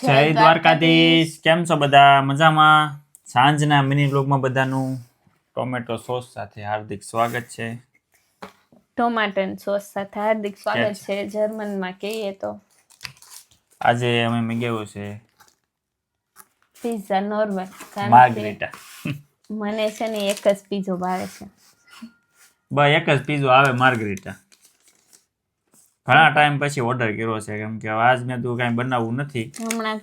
જય દ્વારકાધીશ. કેમ છો બધા? મજામાં? સાંજના મિની વ્લોગમાં બધાનું ટોમેટો સોસ સાથે હાર્દિક સ્વાગત છે. ટોમેટન સોસ સાથે હાર્દિક સ્વાગત છે. જર્મનમાં કહીએ તો આજે અમે મંગાવ્યું છે પિઝા નોર્મલ. માર્ગરીટા. મને છે ને એક જ પીઝો ભાવે છે. બસ એક જ પીઝો આવે માર્ગરીટા. ઘણા ટાઈમ પછી ઓર્ડર કર્યો છે કેમ કે આજ મેં તું કઈ બનાવવું નથી. હમણાં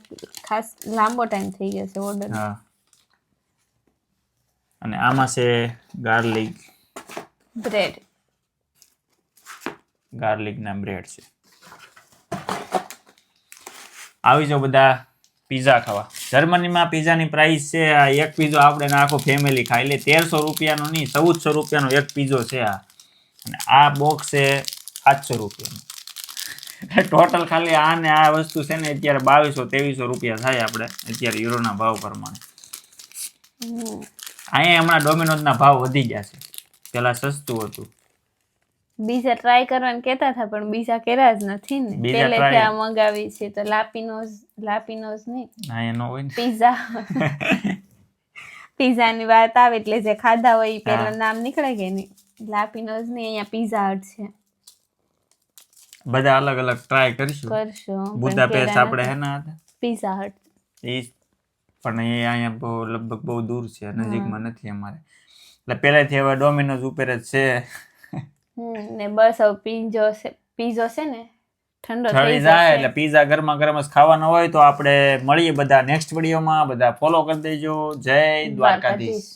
ખાસ લાંબો ટાઈમ થઈ ગયો છે ઓર્ડર. હા. અને આમાં છે ગાર્લિક ના બ્રેડ છે. આવી જાઓ બધા પીઝા ખાવા. જર્મનીમાં પીઝાની પ્રાઇસ છે આ એક પીઝો આપણે આખો ફેમિલી ખાઈ લે. 1300 રૂપિયાનો નહીં, 1400 રૂપિયાનો એક પીઝો છે આ. અને આ બોક્સ છે 800 રૂપિયાનો. ટોટલ ખાલી આ ને આ વસ્તુ છે ને અત્યારે 2200-2300 રૂપિયા થાય આપણે અત્યારે યુરોના ભાવ પ્રમાણે. અહીંયા હમણાં ડોમિનોઝના ભાવ વધી ગયા છે. પેલા સસ્તું હતું. બીજા ટ્રાય કરવાનું કહેતા હતા પણ બીજા કર્યા જ નથી ને. પહેલેથી આ મંગાવી છે તો લાપિનોઝ નહીં. હા એનો હોય ને પીઝાની વાત આવે એટલે જે ખાધા હોય એ પેલા નામ નીકળે કે નહીં. લાપિનોઝ ની અહીંયા પીઝા હટ છે. બધા અલગ અલગ ટ્રાય કરશું. બુદાપેસ્ટ આપણે હે ને પીઝા હટ એ પણ એ અહીંયા લગભગ બહુ દૂર છે, નજીકમાં નથી અમારે. એટલે પહેલાથી હવે ડોમિનોઝ ઉપર જ છે. ને બસ હવે પીઝો છે ને ઠંડો થઈ જાય એટલે પીઝા ગરમા ગરમ જ ખાવાનો હોય. તો આપણે મળીએ બધા નેક્સ્ટ વિડીયોમાં. બધા ફોલો કરી દેજો. જય દ્વારકાધીશ.